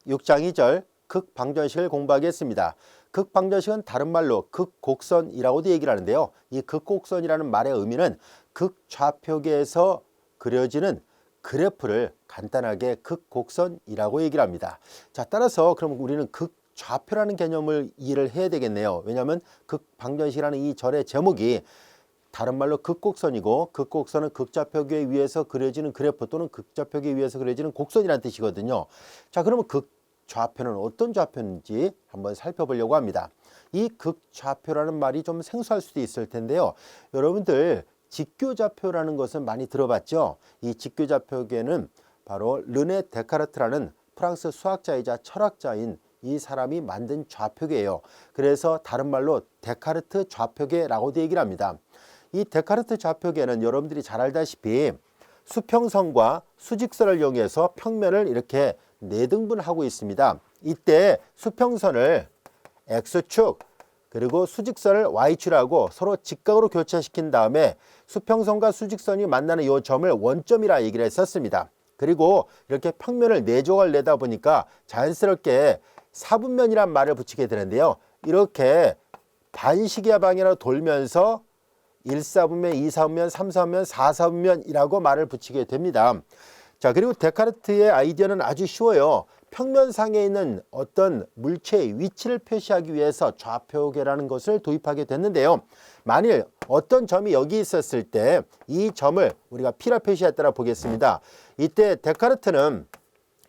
6장 2절 극방정식을 공부하겠습니다. 극방정식은 다른 말로 극곡선이라고도 얘기를 하는데요. 이 극곡선이라는 말의 의미는 극좌표계에서 그려지는 그래프를 간단하게 극곡선이라고 얘기를 합니다. 자, 따라서 그럼 우리는 극좌표라는 개념을 이해를 해야 되겠네요. 왜냐하면 극방정식이라는 이 절의 제목이 다른 말로 극곡선이고, 극곡선은 극좌표계 위에서 그려지는 그래프 또는 극좌표계 위에서 그려지는 곡선이라는 뜻이거든요. 자, 그러면 극좌표는 어떤 좌표인지 한번 살펴보려고 합니다. 이 극좌표라는 말이 좀 생소할 수도 있을 텐데요. 여러분들 직교좌표라는 것은 많이 들어봤죠? 이 직교좌표계는 바로 르네 데카르트라는 프랑스 수학자이자 철학자인 이 사람이 만든 좌표계예요. 그래서 다른 말로 데카르트 좌표계라고도 얘기를 합니다. 이 데카르트 좌표계는 여러분들이 잘 알다시피 수평선과 수직선을 이용해서 평면을 이렇게 4등분하고 있습니다. 이때 수평선을 X축 그리고 수직선을 Y축하고 서로 직각으로 교차시킨 다음에 수평선과 수직선이 만나는 이 점을 원점이라 얘기를 했었습니다. 그리고 이렇게 평면을 4조각을 내다 보니까 자연스럽게 사분면이란 말을 붙이게 되는데요. 이렇게 반시계 방향으로 돌면서 1사분면, 2사분면, 3사분면, 4사분면이라고 말을 붙이게 됩니다. 자, 그리고 데카르트의 아이디어는 아주 쉬워요. 평면상에 있는 어떤 물체의 위치를 표시하기 위해서 좌표계라는 것을 도입하게 됐는데요. 만일 어떤 점이 여기 있었을 때 이 점을 우리가 P라 표시했다라 보겠습니다. 이때 데카르트는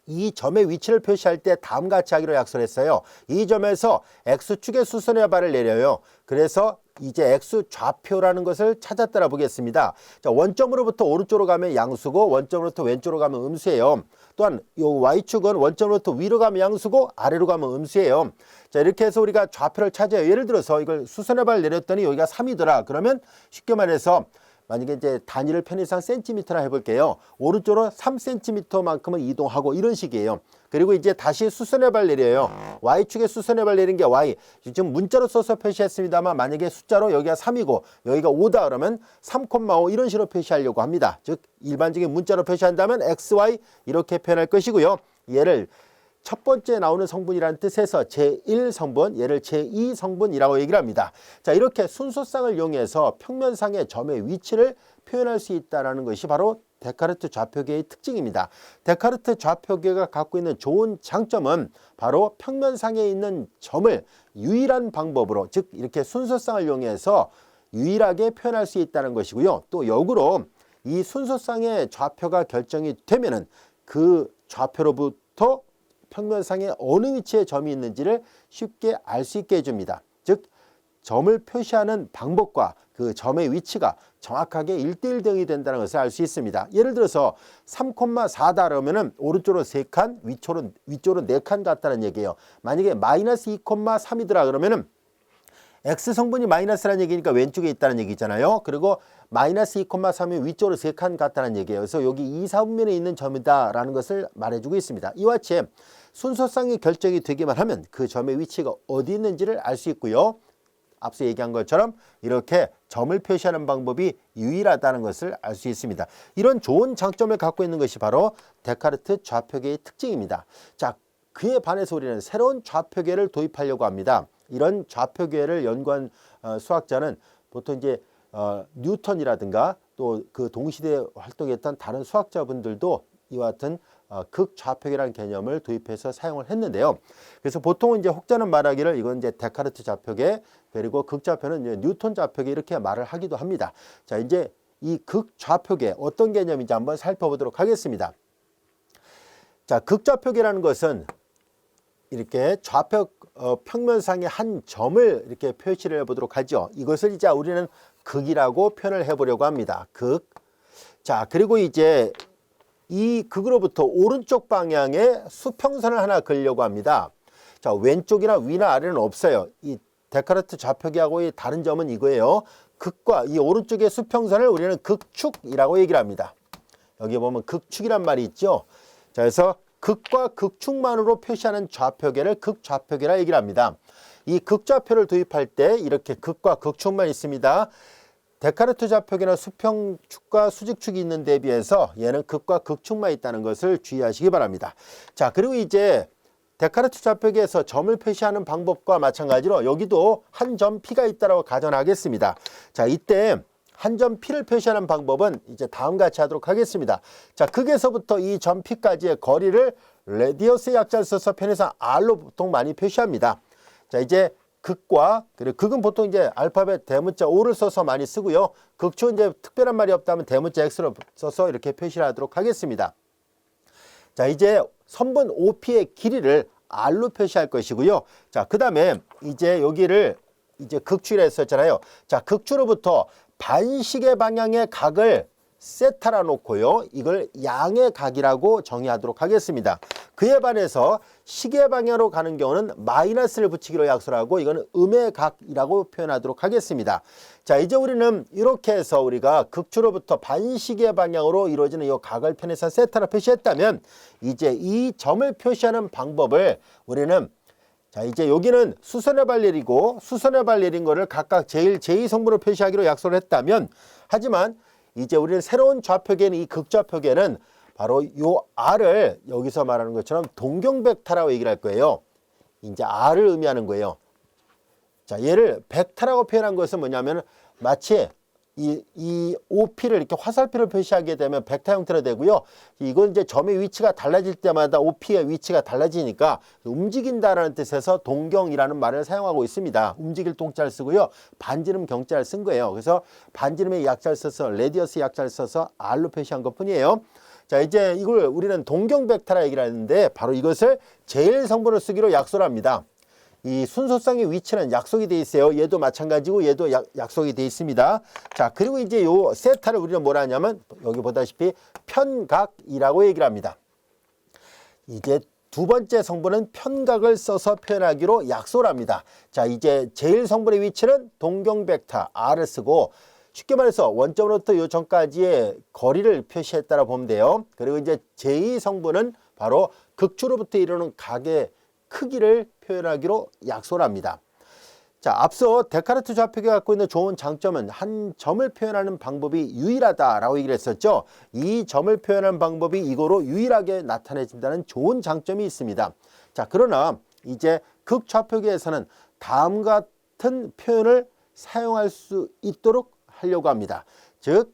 이 점의 위치를 표시할 때 다음과 같이 하기로 약속을 했어요. 이 점에서 X축의 수선의 발을 내려요. 그래서 이제 X좌표라는 것을 찾았다라 보겠습니다. 자, 원점으로부터 오른쪽으로 가면 양수고 원점으로부터 왼쪽으로 가면 음수예요. 또한 이 Y축은 원점으로부터 위로 가면 양수고 아래로 가면 음수예요. 자, 이렇게 해서 우리가 좌표를 찾아요. 예를 들어서 이걸 수선의 발을 내렸더니 여기가 3이더라. 그러면 쉽게 말해서 만약에 이제 단위를 편의상 센티미터라 해볼게요. 오른쪽으로 3cm만큼은 이동하고 이런 식이에요. 그리고 이제 다시 수선의 발 내려요. Y축에 수선의 발 내린 게 Y. 지금 문자로 써서 표시했습니다만 만약에 숫자로 여기가 3이고 여기가 5다 그러면 3,5 이런 식으로 표시하려고 합니다. 즉 일반적인 문자로 표시한다면 XY 이렇게 표현할 것이고요. 얘를 첫 번째 나오는 성분이라는 뜻에서 제1성분, 얘를 제2성분이라고 얘기를 합니다. 자, 이렇게 순서쌍을 이용해서 평면상의 점의 위치를 표현할 수 있다는 것이 바로 데카르트 좌표계의 특징입니다. 데카르트 좌표계가 갖고 있는 좋은 장점은 바로 평면상에 있는 점을 유일한 방법으로, 즉 이렇게 순서쌍을 이용해서 유일하게 표현할 수 있다는 것이고요. 또 역으로 이 순서쌍의 좌표가 결정이 되면은 그 좌표로부터 평면상에 어느 위치에 점이 있는지를 쉽게 알 수 있게 해줍니다. 즉 점을 표시하는 방법과 그 점의 위치가 정확하게 1:1 등이 된다는 것을 알 수 있습니다. 예를 들어서 3,4다 그러면은 오른쪽으로 3칸, 위쪽으로 4칸 같다는 얘기예요. 만약에 마이너스 2,3이더라 그러면은 X성분이 마이너스라는 얘기니까 왼쪽에 있다는 얘기잖아요. 그리고 마이너스 2,3이 위쪽으로 3칸 같다는 얘기예요. 그래서 여기 2사분면에 있는 점이다라는 것을 말해주고 있습니다. 이와 같이 순서쌍이 결정이 되기만 하면 그 점의 위치가 어디 있는지를 알 수 있고요. 앞서 얘기한 것처럼 이렇게 점을 표시하는 방법이 유일하다는 것을 알 수 있습니다. 이런 좋은 장점을 갖고 있는 것이 바로 데카르트 좌표계의 특징입니다. 자, 그에 반해서 우리는 새로운 좌표계를 도입하려고 합니다. 이런 좌표계를 연구한 수학자는 보통 이제 뉴턴이라든가 또 그 동시대에 활동했던 다른 수학자분들도 이와 같은 극좌표계라는 개념을 도입해서 사용을 했는데요. 그래서 보통은 이제 혹자는 말하기를 이건 이제 데카르트 좌표계 그리고 극좌표는 이제 뉴턴 좌표계 이렇게 말을 하기도 합니다. 자, 이제 이 극좌표계 어떤 개념인지 한번 살펴보도록 하겠습니다. 자, 극좌표계라는 것은 이렇게 좌표 평면상의 한 점을 이렇게 표시를 해보도록 하죠. 이것을 이제 우리는 극이라고 표현을 해보려고 합니다. 극. 자, 그리고 이제 이 극으로부터 오른쪽 방향에 수평선을 하나 그리려고 합니다. 자, 왼쪽이나 위나 아래는 없어요. 이 데카르트 좌표계하고의 다른 점은 이거예요. 극과 이 오른쪽의 수평선을 우리는 극축이라고 얘기를 합니다. 여기 보면 극축이란 말이 있죠. 자, 그래서 극과 극축만으로 표시하는 좌표계를 극좌표계라 얘기를 합니다. 이 극좌표를 도입할 때 이렇게 극과 극축만 있습니다. 데카르트 좌표계는 수평축과 수직축이 있는 데 비해서 얘는 극과 극축만 있다는 것을 주의하시기 바랍니다. 자, 그리고 이제 데카르트 좌표계에서 점을 표시하는 방법과 마찬가지로 여기도 한 점 P가 있다고 가정하겠습니다. 자, 이때 한 점 P를 표시하는 방법은 이제 다음과 같이 하도록 하겠습니다. 자, 극에서부터 이 점 P까지의 거리를 레디어스의 약자를 써서 편의상 R로 보통 많이 표시합니다. 자, 이제 극과, 그리고 극은 보통 이제 알파벳 대문자 O를 써서 많이 쓰고요. 극초 이제 특별한 말이 없다면 대문자 X로 써서 이렇게 표시를 하도록 하겠습니다. 자, 이제 선분 OP의 길이를 R로 표시할 것이고요. 자, 그 다음에 이제 여기를 이제 극추라 했었잖아요. 자, 극추로부터 반시계 방향의 각을 세타라 놓고요. 이걸 양의 각이라고 정의하도록 하겠습니다. 그에 반해서 시계 방향으로 가는 경우는 마이너스를 붙이기로 약속을 하고 이거는 음의 각이라고 표현하도록 하겠습니다. 자, 이제 우리는 이렇게 해서 우리가 극추로부터 반시계 방향으로 이루어지는 이 각을 편에서 세타라 표시했다면 이제 이 점을 표시하는 방법을 우리는 자, 이제 여기는 수선의 발열이고 수선의 발열인 거를 각각 제1성분으로 표시하기로 약속을 했다면 하지만 이제 우리는 새로운 좌표계는 이 극좌표계는 바로 요 R을 여기서 말하는 것처럼 동경벡터라고 얘기를 할 거예요. 이제 R을 의미하는 거예요. 자, 얘를 벡터라고 표현한 것은 뭐냐면 마치 이 OP를 이렇게 화살표를 표시하게 되면 벡터 형태로 되고요. 이건 이제 점의 위치가 달라질 때마다 OP의 위치가 달라지니까 움직인다라는 뜻에서 동경이라는 말을 사용하고 있습니다. 움직일 동자를 쓰고요. 반지름 경자를 쓴 거예요. 그래서 반지름의 약자를 써서 레디어스 약자를 써서 R로 표시한 것 뿐이에요. 자, 이제 이걸 우리는 동경 벡터라 얘기를 하는데 바로 이것을 제1성분을 쓰기로 약속을 합니다. 이 순서상의 위치는 약속이 돼 있어요. 얘도 마찬가지고 얘도 약속이 돼 있습니다. 자, 그리고 이제 요 세타를 우리는 뭐라 하냐면 여기 보다시피 편각이라고 얘기를 합니다. 이제 두 번째 성분은 편각을 써서 표현하기로 약속을 합니다. 자, 이제 제1성분의 위치는 동경 벡터 R을 쓰고 쉽게 말해서 원점으로부터 요 점까지의 거리를 표시했다고 보면 돼요. 그리고 이제 제2성분은 바로 극추로부터 이루는 각의 크기를 표현하기로 약속을 합니다. 자, 앞서 데카르트 좌표계가 갖고 있는 좋은 장점은 한 점을 표현하는 방법이 유일하다라고 얘기를 했었죠. 이 점을 표현하는 방법이 이거로 유일하게 나타내진다는 좋은 장점이 있습니다. 자, 그러나 이제 극좌표계에서는 다음과 같은 표현을 사용할 수 있도록 하려고 합니다. 즉,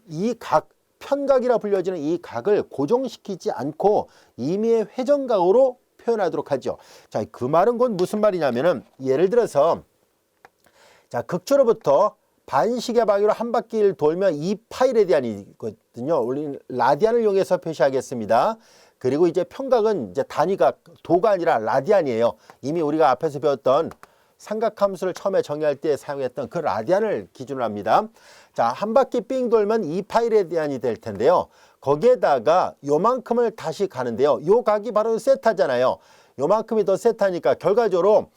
이 각, 편각이라 불려지는 이 각을 고정시키지 않고 임의의 회전각으로 표현하도록 하죠. 자, 그 말은 곧 무슨 말이냐면은 예를 들어서 자, 극초로부터 반시계 방향으로 한 바퀴를 돌면 2파이 레디안이거든요. 우리는 라디안을 이용해서 표시하겠습니다. 그리고 이제 편각은 이제 단위가 도가 아니라 라디안이에요. 이미 우리가 앞에서 배웠던 삼각함수를 처음에 정의할 때 사용했던 그 라디안을 기준으로 합니다. 자, 한 바퀴 삥 돌면 2파이 레디안이 될 텐데요. 거기에다가 요만큼을 다시 가는데요. 요 각이 바로 세타잖아요. 요만큼이 더 세타니까 결과적으로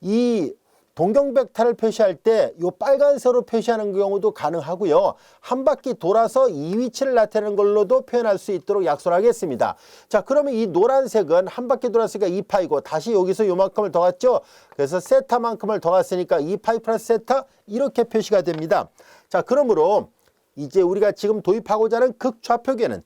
이 동경벡터를 표시할 때 요 빨간색으로 표시하는 경우도 가능하고요. 한 바퀴 돌아서 이 위치를 나타내는 걸로도 표현할 수 있도록 약속을 하겠습니다. 자, 그러면 이 노란색은 한 바퀴 돌았으니까 2파이고 다시 여기서 요만큼을 더 갔죠. 그래서 세타만큼을 더 갔으니까 2파이 플러스 세타 이렇게 표시가 됩니다. 자, 그러므로 이제 우리가 지금 도입하고자 하는 극좌표계는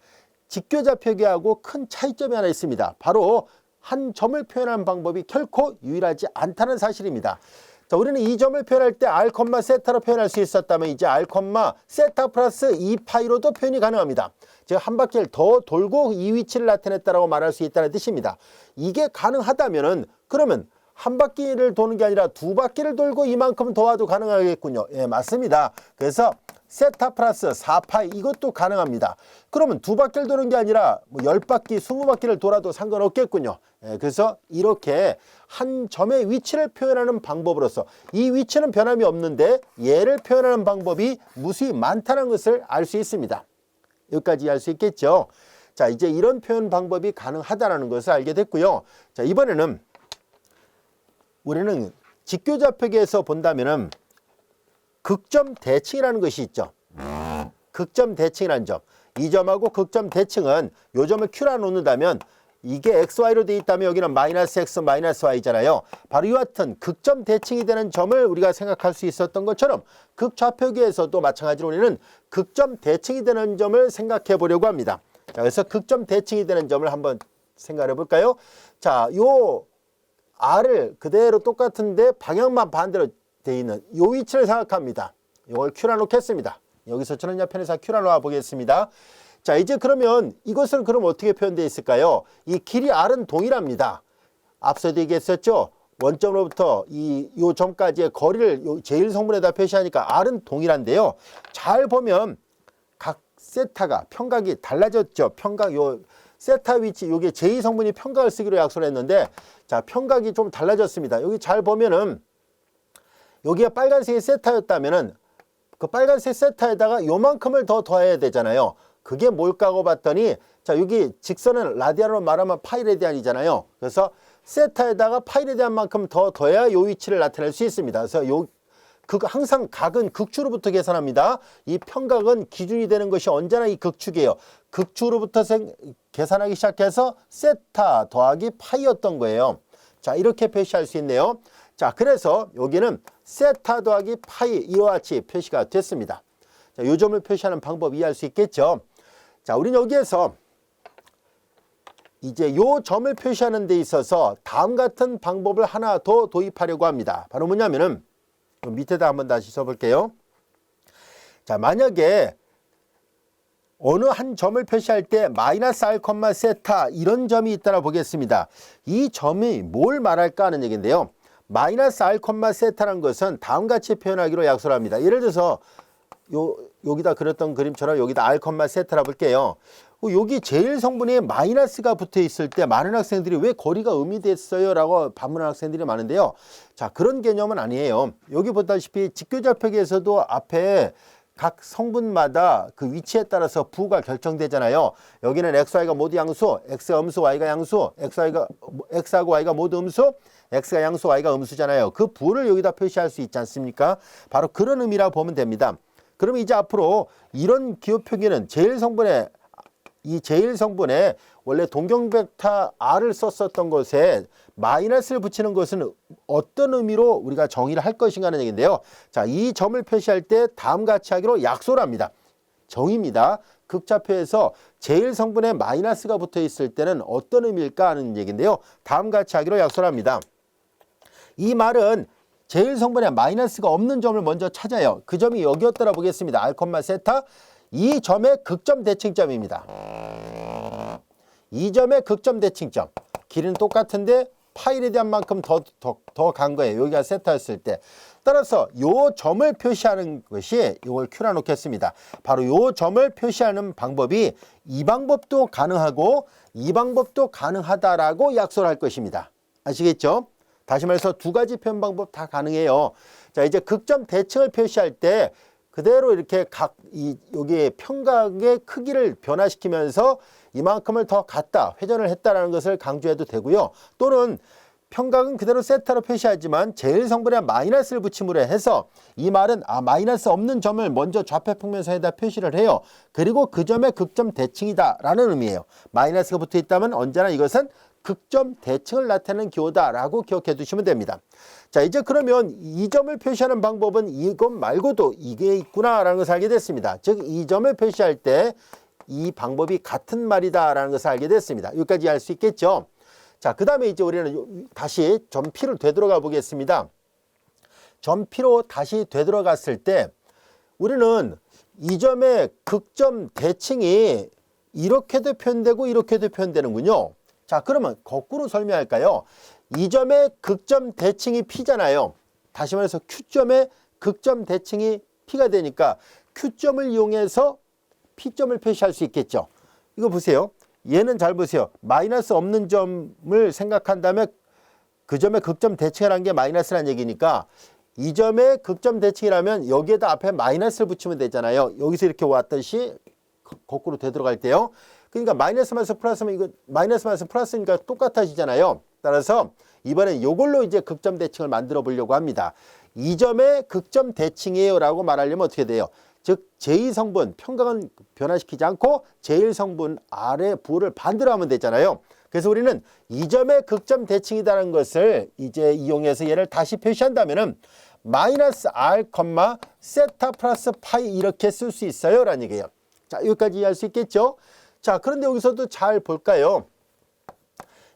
직교좌표계하고 큰 차이점이 하나 있습니다. 바로 한 점을 표현하는 방법이 결코 유일하지 않다는 사실입니다. 자, 우리는 이 점을 표현할 때 R, 세타로 표현할 수 있었다면 이제 R, 세타 플러스 2파이로도 표현이 가능합니다. 즉, 한 바퀴를 더 돌고 이 위치를 나타냈다라고 말할 수 있다는 뜻입니다. 이게 가능하다면은 그러면 한 바퀴를 도는 게 아니라 두 바퀴를 돌고 이만큼 더 와도 가능하겠군요. 예, 맞습니다. 그래서 세타 플러스 4파이 이것도 가능합니다. 그러면 두 바퀴를 도는 게 아니라 뭐 10바퀴, 20바퀴를 돌아도 상관없겠군요. 예, 그래서 이렇게 한 점의 위치를 표현하는 방법으로서 이 위치는 변함이 없는데 얘를 표현하는 방법이 무수히 많다는 것을 알 수 있습니다. 여기까지 알 수 있겠죠. 자, 이제 이런 표현 방법이 가능하다는 것을 알게 됐고요. 자, 이번에는 우리는 직교좌표계에서 본다면은 극점 대칭이라는 것이 있죠. 극점 대칭이라는 점. 이 점하고 극점 대칭은 요 점을 Q라 놓는다면 이게 XY로 되어 있다면 여기는 마이너스 X, 마이너스 Y잖아요. 바로 이와 같은 극점 대칭이 되는 점을 우리가 생각할 수 있었던 것처럼 극좌표계에서도 마찬가지로 우리는 극점 대칭이 되는 점을 생각해 보려고 합니다. 자, 그래서 극점 대칭이 되는 점을 한번 생각해 볼까요? 자, 요 R을 그대로 똑같은데 방향만 반대로 돼 있는 요 위치를 생각합니다. 이걸 Q라 놓겠습니다. 여기서 저는 옆편에서 Q라 놓아 보겠습니다. 자, 이제 그러면 이것은 그럼 어떻게 표현되어 있을까요? 이 길이 R은 동일합니다. 앞서도 얘기했었죠. 원점으로부터 요 점까지의 거리를 요 제1성분에다 표시하니까 R은 동일한데요. 잘 보면 각 세타가 평각이 달라졌죠. 평각 요 세타 위치 요게 제2성분이 평각을 쓰기로 약속을 했는데 자, 평각이 좀 달라졌습니다. 여기 잘 보면은 여기가 빨간색이 세타였다면은 그 빨간색 세타에다가 요만큼을 더 더해야 되잖아요. 그게 뭘까고 봤더니 자, 여기 직선은 라디안으로 말하면 파이레디안이잖아요. 그래서 세타에다가 파이레디안만큼 더 더해야 요 위치를 나타낼 수 있습니다. 그래서 항상 각은 극축으로부터 계산합니다. 이 평각은 기준이 되는 것이 언제나 이 극축이에요. 극축으로부터 계산하기 시작해서 세타 더하기 파이였던 거예요. 자, 이렇게 표시할 수 있네요. 자, 그래서 여기는 세타 더하기 파이 이와 같이 표시가 됐습니다. 자, 요 점을 표시하는 방법 이해할 수 있겠죠. 자, 우리는 여기에서 이제 요 점을 표시하는 데 있어서 다음 같은 방법을 하나 더 도입하려고 합니다. 바로 뭐냐면은 밑에다 한번 다시 써볼게요. 자, 만약에 어느 한 점을 표시할 때 마이너스 R, 세타 이런 점이 있다라 보겠습니다. 이 점이 뭘 말할까 하는 얘기인데요. 마이너스 R, 세타라는 것은 다음과 같이 표현하기로 약속을 합니다. 예를 들어서 여기다 그렸던 그림처럼 여기다 R, 세타라 볼게요. 여기 제일 성분에 마이너스가 붙어 있을 때 많은 학생들이 왜 거리가 음이됐어요? 라고 반문하는 학생들이 많은데요. 자, 그런 개념은 아니에요. 여기 보다시피 직교좌표기에서도 앞에 각 성분마다 그 위치에 따라서 부가 결정되잖아요. 여기는 x, y가 모두 양수, x가 음수, y가 양수, x하고 y가 모두 음수, x가 양수, y가 음수잖아요. 그 부를 여기다 표시할 수 있지 않습니까? 바로 그런 의미라고 보면 됩니다. 그러면 이제 앞으로 이런 기호 표기는 제1성분에 원래 동경벡터 R을 썼었던 것에 마이너스를 붙이는 것은 어떤 의미로 우리가 정의를 할 것인가 하는 얘기인데요. 자, 이 점을 표시할 때 다음과 같이 하기로 약속을 합니다. 정의입니다. 극좌표에서 제1성분에 마이너스가 붙어 있을 때는 어떤 의미일까 하는 얘기인데요. 다음과 같이 하기로 약속을 합니다. 이 말은 제1성분에 마이너스가 없는 점을 먼저 찾아요. 그 점이 여기였더라 보겠습니다. R, 세타. 이 점의 극점 대칭점입니다. 이 점의 극점 대칭점. 길이는 똑같은데 파이레디안만큼 더 간 거예요. 여기가 세타였을 때. 따라서 요 점을 표시하는 것이 이걸 Q라 놓겠습니다. 바로 요 점을 표시하는 방법이 이 방법도 가능하고 이 방법도 가능하다라고 약속을 할 것입니다. 아시겠죠? 다시 말해서 두 가지 표현 방법 다 가능해요. 자, 이제 극점 대칭을 표시할 때 그대로 이렇게 여기에 평각의 크기를 변화시키면서 이만큼을 더 갔다, 회전을 했다라는 것을 강조해도 되고요. 또는 평각은 그대로 세타로 표시하지만 제1성분에 마이너스를 붙임으로 해서 이 말은 마이너스 없는 점을 먼저 좌표 평면선에다 표시를 해요. 그리고 그 점의 극점 대칭이다라는 의미예요. 마이너스가 붙어 있다면 언제나 이것은 극점 대칭을 나타내는 기호다라고 기억해 두시면 됩니다. 자, 이제 그러면 이 점을 표시하는 방법은 이것 말고도 이게 있구나라는 것을 알게 됐습니다. 즉, 이 점을 표시할 때 이 방법이 같은 말이다라는 것을 알게 됐습니다. 여기까지 알 수 있겠죠? 자, 그 다음에 이제 우리는 다시 점 P로 되돌아가 보겠습니다. 점 P로 다시 되돌아갔을 때 우리는 이 점의 극점 대칭이 이렇게도 표현되고 이렇게도 표현되는군요. 자, 그러면 거꾸로 설명할까요? 이 점의 극점 대칭이 P잖아요. 다시 말해서 Q점의 극점 대칭이 P가 되니까 Q점을 이용해서 P점을 표시할 수 있겠죠. 이거 보세요. 얘는 잘 보세요. 마이너스 없는 점을 생각한다면 그 점의 극점 대칭이라는 게 마이너스라는 얘기니까 이 점의 극점 대칭이라면 여기에다 앞에 마이너스를 붙이면 되잖아요. 여기서 이렇게 왔듯이 거꾸로 되돌아갈 때요. 그러니까 마이너스 마이너스 플러스면 이거 마이너스 마이너스 플러스니까 똑같아지잖아요. 따라서 이번엔 이걸로 이제 극점 대칭을 만들어 보려고 합니다. 이 점의 극점 대칭이에요 라고 말하려면 어떻게 돼요? 즉 제2성분 평각은 변화시키지 않고 제1성분 R의 부호를 반대로 하면 되잖아요. 그래서 우리는 이 점의 극점 대칭이라는 것을 이제 이용해서 얘를 다시 표시한다면은 마이너스 R, 세타 플러스 파이 이렇게 쓸 수 있어요 라는 얘기예요. 자, 여기까지 이해할 수 있겠죠? 자, 그런데 여기서도 잘 볼까요?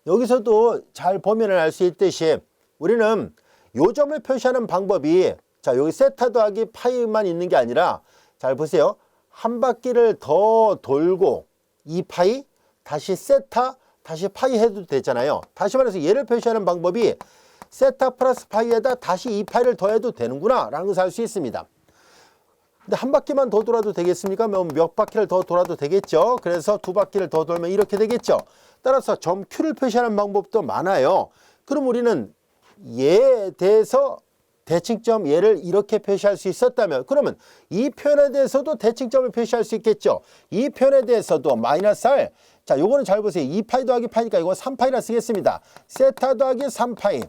여기서도 잘 보면 알 수 있듯이 우리는 요 점을 표시하는 방법이 자 여기 세타 더하기 파이만 있는 게 아니라 잘 보세요. 한 바퀴를 더 돌고 2파이 다시 세타 다시 파이 해도 되잖아요. 다시 말해서 얘를 표시하는 방법이 세타 플러스 파이에다 다시 2파이를 더해도 되는구나 라는 것을 알 수 있습니다. 근데 한 바퀴만 더 돌아도 되겠습니까? 몇 바퀴를 더 돌아도 되겠죠. 그래서 두 바퀴를 더 돌면 이렇게 되겠죠. 따라서 점 Q를 표시하는 방법도 많아요. 그럼 우리는 얘에 대해서 대칭점 얘를 이렇게 표시할 수 있었다면 그러면 이 표현에 대해서도 대칭점을 표시할 수 있겠죠. 이 표현에 대해서도 마이너스 R 자 요거는 잘 보세요. 2파이 더하기 파이니까 이거 3파이라 쓰겠습니다. 세타 더하기 3파이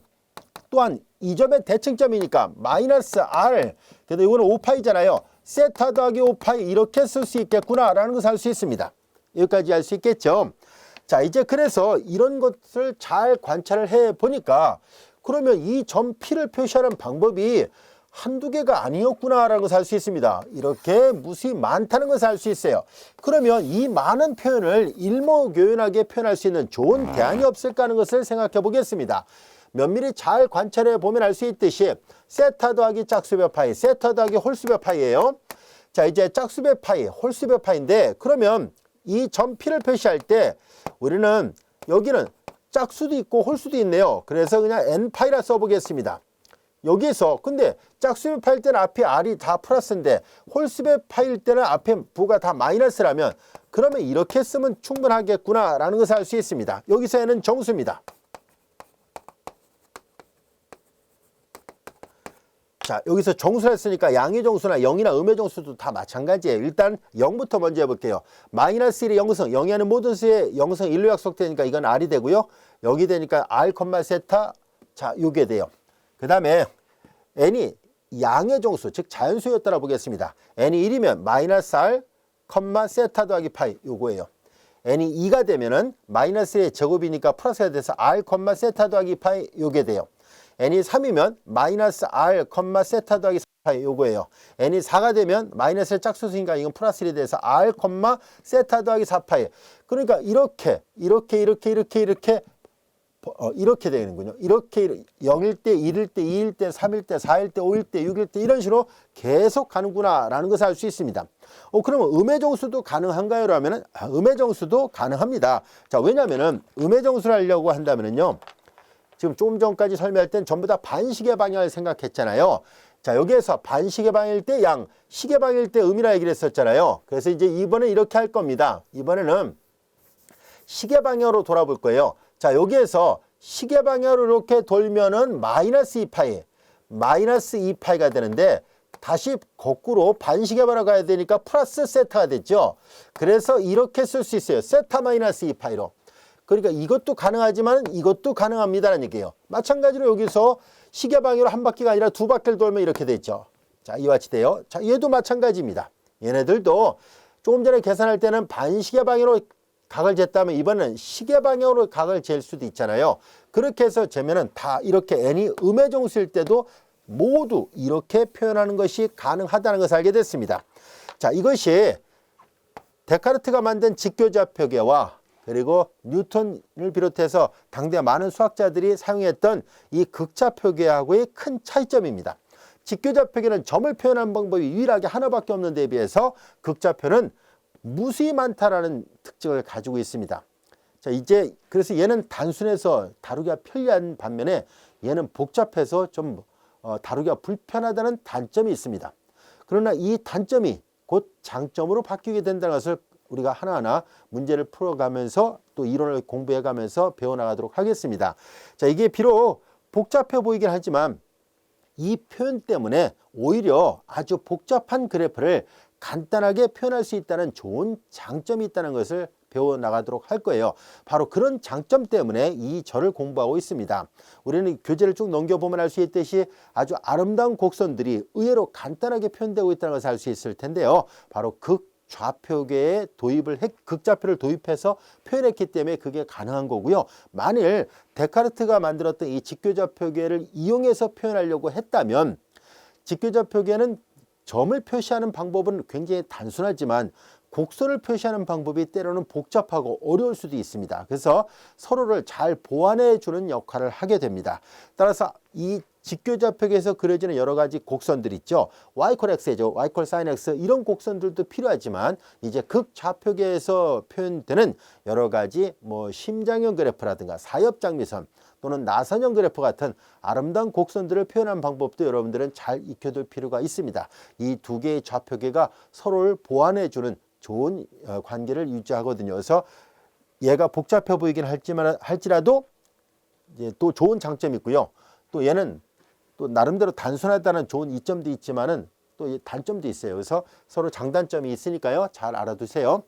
또한 이 점의 대칭점이니까 마이너스 R 그래도 이거는 5파이잖아요. 세타 더하기 5파이 이렇게 쓸 수 있겠구나 라는 것을 알 수 있습니다. 여기까지 알 수 있겠죠. 자 이제 그래서 이런 것을 잘 관찰을 해 보니까 그러면 이 점 P를 표시하는 방법이 한두 개가 아니었구나 라는 것을 알 수 있습니다. 이렇게 무수히 많다는 것을 알 수 있어요. 그러면 이 많은 표현을 일목요연하게 표현할 수 있는 좋은 대안이 없을까 하는 것을 생각해 보겠습니다. 면밀히 잘 관찰해 보면 알 수 있듯이 세타 더하기 짝수배 파이, 세타 더하기 홀수배 파이예요. 자 이제 짝수배 파이, 홀수배 파이인데 그러면 이 점 P를 표시할 때 우리는 여기는 짝수도 있고 홀수도 있네요. 그래서 그냥 n파이라 써보겠습니다. 여기에서 근데 짝수배 파일 때는 앞에 r이 다 플러스인데 홀수배 파일 때는 앞에 부가 다 마이너스라면 그러면 이렇게 쓰면 충분하겠구나 라는 것을 알 수 있습니다. 여기서 n은 정수입니다. 자 여기서 정수를 했으니까 양의 정수나 0이나 음의 정수도 다 마찬가지예요. 일단 0부터 먼저 해볼게요. 마이너스 1의 영성, 0이 하는 모든 수의 영성 1로 약속되니까 이건 r이 되고요. 여기 되니까 r, 세타 자 요게 돼요. 그 다음에 n이 양의 정수 즉 자연수였다라 보겠습니다. n이 1이면 마이너스 r, 세타 더하기 파이 요거예요. n이 2가 되면은 마이너스 1의 제곱이니까 플러스가 돼서 r, 세타 더하기 파이 요게 돼요. n이 3이면 마이너스 r, 세타 더하기 4파이 요거예요. n이 4가 되면 마이너스의 짝수수니까 이건 플러스 1이 돼서 r, 세타 더하기 4파이. 그러니까 이렇게 되는군요. 이렇게 0일 때, 1일 때, 2일 때, 3일 때, 4일 때, 5일 때, 6일 때 이런 식으로 계속 가는구나 라는 것을 알 수 있습니다. 그러면 음의 정수도 가능한가요? 라면은 음의 정수도 가능합니다. 자, 왜냐면은 음의 정수를 하려고 한다면은요. 지금 조금 전까지 설명할 땐 전부 다 반시계 방향을 생각했잖아요. 자, 여기에서 반시계 방향일 때 양, 시계 방향일 때 음이라 얘기를 했었잖아요. 그래서 이제 이번에 이렇게 할 겁니다. 이번에는 시계 방향으로 돌아볼 거예요. 자, 여기에서 시계 방향으로 이렇게 돌면은 마이너스 2파이가 되는데 다시 거꾸로 반시계 방향으로 가야 되니까 플러스 세타가 됐죠. 그래서 이렇게 쓸 수 있어요. 세타 마이너스 2파이로. 그러니까 이것도 가능하지만 이것도 가능합니다라는 얘기예요. 마찬가지로 여기서 시계 방향으로 한 바퀴가 아니라 두 바퀴를 돌면 이렇게 되죠. 자, 이와 같이 돼요. 자, 얘도 마찬가지입니다. 얘네들도 조금 전에 계산할 때는 반시계 방향으로 각을 쟀다면 이번엔 시계 방향으로 각을 잴 수도 있잖아요. 그렇게 해서 재면은 다 이렇게 n이 음의 정수일 때도 모두 이렇게 표현하는 것이 가능하다는 것을 알게 됐습니다. 자, 이것이 데카르트가 만든 직교좌표계와 그리고 뉴턴을 비롯해서 당대 많은 수학자들이 사용했던 이 극좌표계하고의 큰 차이점입니다. 직교좌표계는 점을 표현하는 방법이 유일하게 하나밖에 없는 데 비해서 극좌표는 무수히 많다라는 특징을 가지고 있습니다. 자, 이제 그래서 얘는 단순해서 다루기가 편리한 반면에 얘는 복잡해서 좀 다루기가 불편하다는 단점이 있습니다. 그러나 이 단점이 곧 장점으로 바뀌게 된다는 것을 우리가 하나하나 문제를 풀어가면서 또 이론을 공부해가면서 배워나가도록 하겠습니다. 자, 이게 비록 복잡해 보이긴 하지만 이 표현 때문에 오히려 아주 복잡한 그래프를 간단하게 표현할 수 있다는 좋은 장점이 있다는 것을 배워나가도록 할 거예요. 바로 그런 장점 때문에 이 절을 공부하고 있습니다. 우리는 교재를 쭉 넘겨보면 알 수 있듯이 아주 아름다운 곡선들이 의외로 간단하게 표현되고 있다는 것을 알 수 있을 텐데요. 바로 극좌표계에 극좌표를 도입해서 표현했기 때문에 그게 가능한 거고요. 만일 데카르트가 만들었던 이 직교좌표계를 이용해서 표현하려고 했다면 직교좌표계는 점을 표시하는 방법은 굉장히 단순하지만 곡선을 표시하는 방법이 때로는 복잡하고 어려울 수도 있습니다. 그래서 서로를 잘 보완해 주는 역할을 하게 됩니다. 따라서 이 직교좌표계에서 그려지는 여러 가지 곡선들 있죠. y 콜 x죠. y 콜 sin x 이런 곡선들도 필요하지만 이제 극좌표계에서 표현되는 여러 가지 뭐 심장형 그래프라든가 사엽장미선 또는 나선형 그래프 같은 아름다운 곡선들을 표현하는 방법도 여러분들은 잘 익혀둘 필요가 있습니다. 이 두 개의 좌표계가 서로를 보완해 주는 좋은 관계를 유지하거든요. 그래서 얘가 복잡해 보이긴 할지라도 이제 또 좋은 장점이 있고요. 또 얘는 또 나름대로 단순하다는 좋은 이점도 있지만은 또 단점도 있어요. 그래서 서로 장단점이 있으니까요. 잘 알아두세요.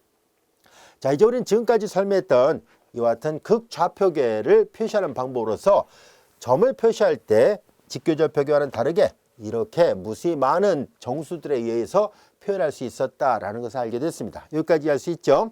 자, 이제 우리는 지금까지 설명했던 이와 같은 극좌표계를 표시하는 방법으로서 점을 표시할 때 직교좌표계와는 다르게 이렇게 무수히 많은 정수들에 의해서 표현할 수 있었다라는 것을 알게 됐습니다. 여기까지 할 수 있죠.